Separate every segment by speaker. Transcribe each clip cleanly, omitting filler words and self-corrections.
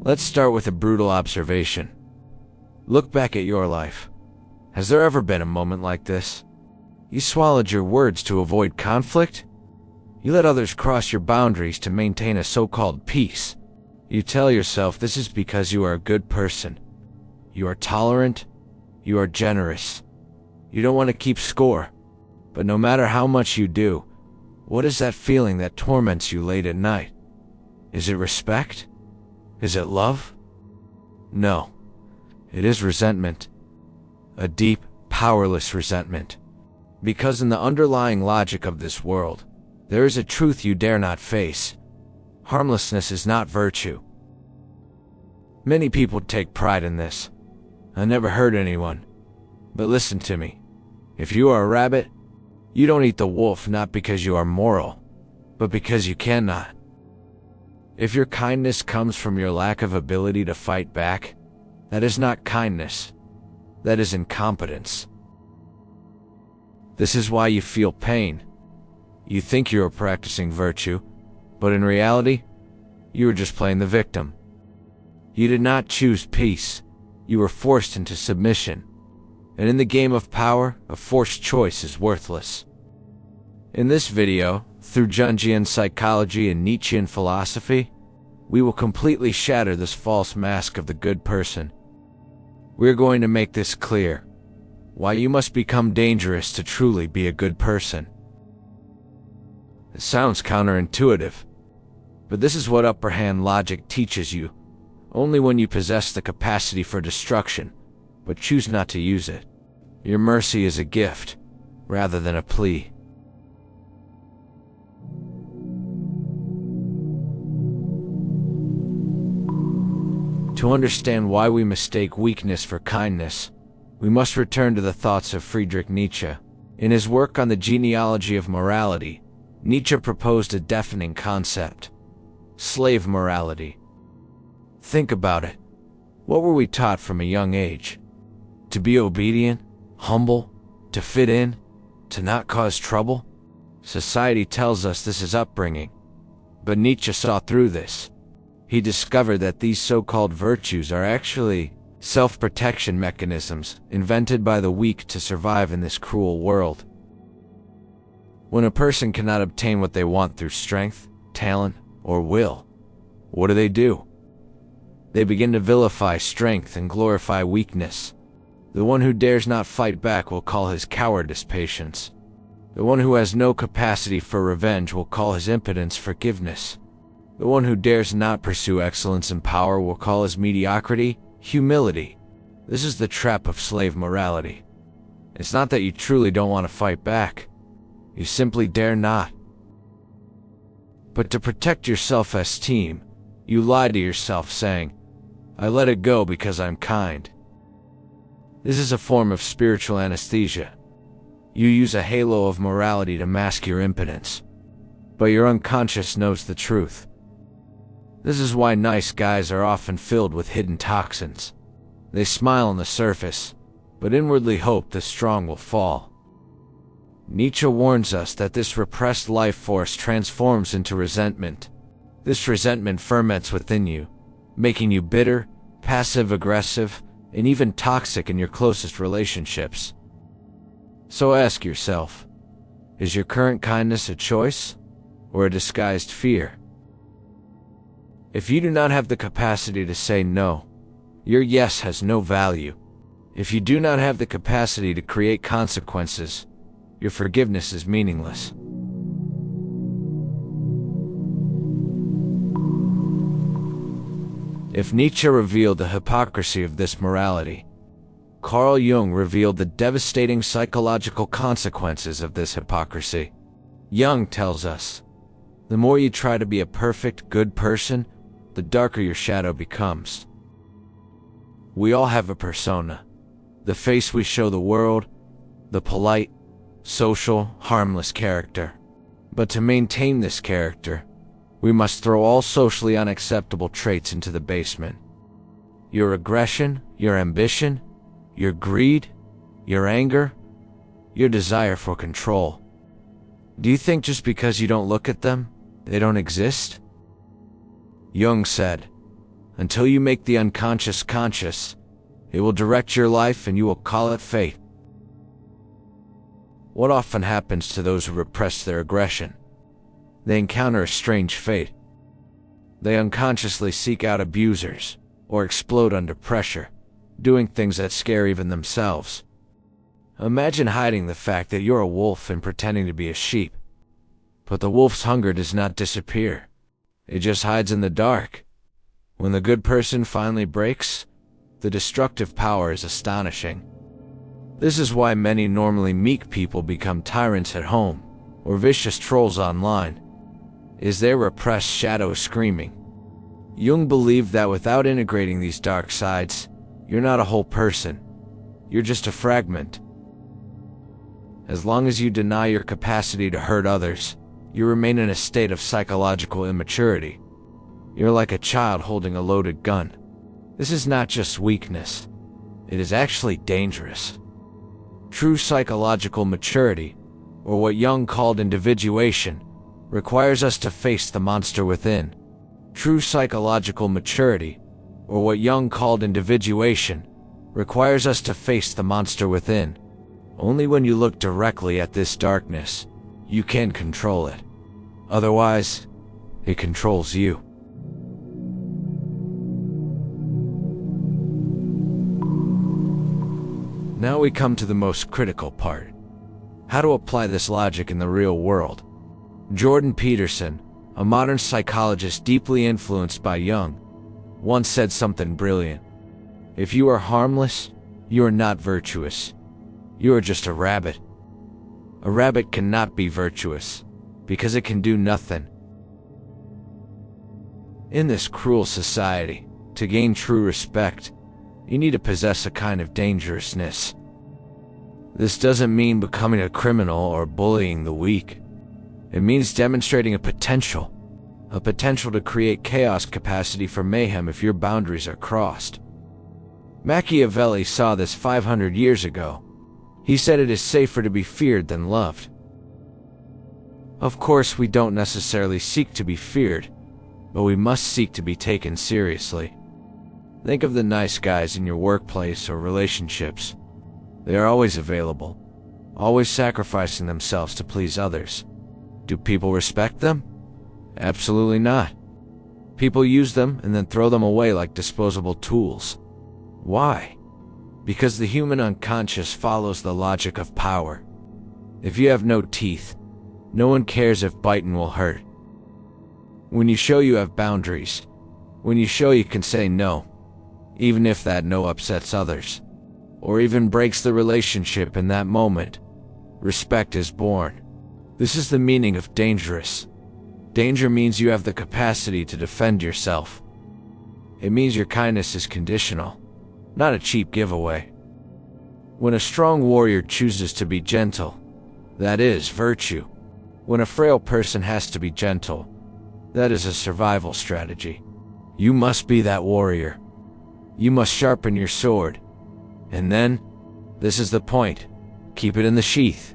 Speaker 1: Let's start with a brutal observation. Look back at your life. Has there ever been a moment like this? You swallowed your words to avoid conflict? You let others cross your boundaries to maintain a so-called peace. You tell yourself this is because you are a good person. You are tolerant. You are generous. You don't want to keep score. But no matter how much you do, what is that feeling that torments you late at night? Is it respect? Is it love? No. It is resentment. A deep, powerless resentment. Because in the underlying logic of this world, there is a truth you dare not face. Harmlessness is not virtue. Many people take pride in this. I never hurt anyone. But listen to me. If you are a rabbit, you don't eat the wolf not because you are moral, but because you cannot. If your kindness comes from your lack of ability to fight back, that is not kindness. That is incompetence. This is why you feel pain. You think you are practicing virtue, but in reality, you are just playing the victim. You did not choose peace. You were forced into submission. And in the game of power, a forced choice is worthless. In this video, through Jungian psychology and Nietzschean philosophy, we will completely shatter this false mask of the good person. We're going to make this clear. Why you must become dangerous to truly be a good person. It sounds counterintuitive, but this is what upper hand logic teaches you, only when you possess the capacity for destruction, but choose not to use it. Your mercy is a gift, rather than a plea. To understand why we mistake weakness for kindness, we must return to the thoughts of Friedrich Nietzsche. In his work on the genealogy of morality, Nietzsche proposed a deafening concept: slave morality. Think about it. What were we taught from a young age? To be obedient, humble, to fit in, to not cause trouble? Society tells us this is upbringing. But Nietzsche saw through this. He discovered that these so-called virtues are actually self-protection mechanisms invented by the weak to survive in this cruel world. When a person cannot obtain what they want through strength, talent, or will, what do? They begin to vilify strength and glorify weakness. The one who dares not fight back will call his cowardice patience. The one who has no capacity for revenge will call his impotence forgiveness. The one who dares not pursue excellence and power will call his mediocrity humility. This is the trap of slave morality. It's not that you truly don't want to fight back. You simply dare not. But to protect your self-esteem, you lie to yourself saying, I let it go because I'm kind. This is a form of spiritual anesthesia. You use a halo of morality to mask your impotence. But your unconscious knows the truth. This is why nice guys are often filled with hidden toxins. They smile on the surface, but inwardly hope the strong will fall. Nietzsche warns us that this repressed life force transforms into resentment. This resentment ferments within you, making you bitter, passive-aggressive, and even toxic in your closest relationships. So ask yourself, is your current kindness a choice, or a disguised fear? If you do not have the capacity to say no, your yes has no value. If you do not have the capacity to create consequences, your forgiveness is meaningless. If Nietzsche revealed the hypocrisy of this morality, Carl Jung revealed the devastating psychological consequences of this hypocrisy. Jung tells us, the more you try to be a perfect, good person, the darker your shadow becomes. We all have a persona, the face we show the world, the polite, social, harmless character. But to maintain this character, we must throw all socially unacceptable traits into the basement. Your aggression, your ambition, your greed, your anger, your desire for control. Do you think just because you don't look at them, they don't exist? Jung said, Until you make the unconscious conscious, it will direct your life and you will call it fate. What often happens to those who repress their aggression? They encounter a strange fate. They unconsciously seek out abusers, or explode under pressure, doing things that scare even themselves. Imagine hiding the fact that you're a wolf and pretending to be a sheep. But the wolf's hunger does not disappear. It just hides in the dark. When the good person finally breaks, the destructive power is astonishing. This is why many normally meek people become tyrants at home, or vicious trolls online. Is their repressed shadow screaming? Jung believed that without integrating these dark sides, you're not a whole person. You're just a fragment. As long as you deny your capacity to hurt others, you remain in a state of psychological immaturity. You're like a child holding a loaded gun. This is not just weakness. It is actually dangerous. True psychological maturity, or what Jung called individuation, requires us to face the monster within. True psychological maturity, or what Jung called individuation, requires us to face the monster within. Only when you look directly at this darkness, you can control it. Otherwise, it controls you. Now we come to the most critical part. How to apply this logic in the real world. Jordan Peterson, a modern psychologist deeply influenced by Jung, once said something brilliant. If you are harmless, you are not virtuous. You are just a rabbit. A rabbit cannot be virtuous, because it can do nothing. In this cruel society, to gain true respect, you need to possess a kind of dangerousness. This doesn't mean becoming a criminal or bullying the weak. It means demonstrating a potential to create chaos capacity for mayhem if your boundaries are crossed. Machiavelli saw this 500 years ago. He said it is safer to be feared than loved. Of course, we don't necessarily seek to be feared, but we must seek to be taken seriously. Think of the nice guys in your workplace or relationships. They are always available, always sacrificing themselves to please others. Do people respect them? Absolutely not. People use them and then throw them away like disposable tools. Why? Because the human unconscious follows the logic of power. If you have no teeth, no one cares if biting will hurt. When you show you have boundaries, when you show you can say no, even if that no upsets others, or even breaks the relationship in that moment, respect is born. This is the meaning of dangerous. Danger means you have the capacity to defend yourself. It means your kindness is conditional, not a cheap giveaway. When a strong warrior chooses to be gentle, that is virtue. When a frail person has to be gentle, that is a survival strategy. You must be that warrior. You must sharpen your sword. And then, this is the point, keep it in the sheath.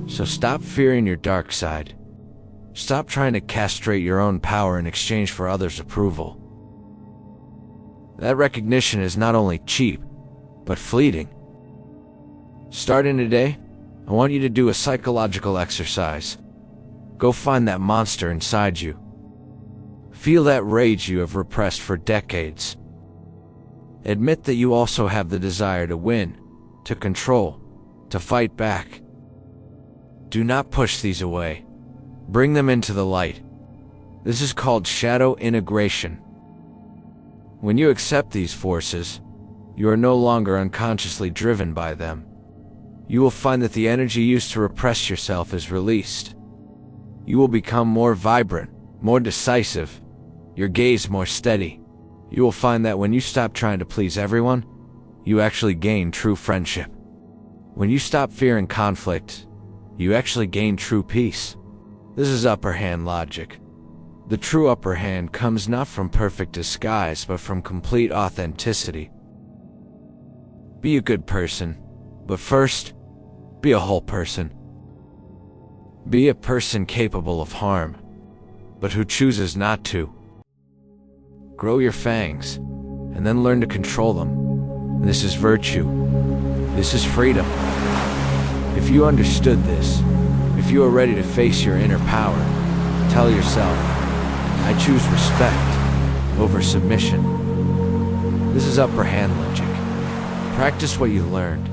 Speaker 1: So stop fearing your dark side. Stop trying to castrate your own power in exchange for others' approval. That recognition is not only cheap, but fleeting. Starting today, I want you to do a psychological exercise. Go find that monster inside you. Feel that rage you have repressed for decades. Admit that you also have the desire to win, to control, to fight back. Do not push these away. Bring them into the light. This is called shadow integration. When you accept these forces, you are no longer unconsciously driven by them. You will find that the energy used to repress yourself is released. You will become more vibrant, more decisive, your gaze more steady. You will find that when you stop trying to please everyone, you actually gain true friendship. When you stop fearing conflict, you actually gain true peace. This is upper hand logic. The true upper hand comes not from perfect disguise, but from complete authenticity. Be a good person, but first, be a whole person. Be a person capable of harm, but who chooses not to. Grow your fangs, and then learn to control them. This is virtue. This is freedom. If you understood this, if you are ready to face your inner power, tell yourself, I choose respect over submission. This is upper hand logic. Practice what you learned.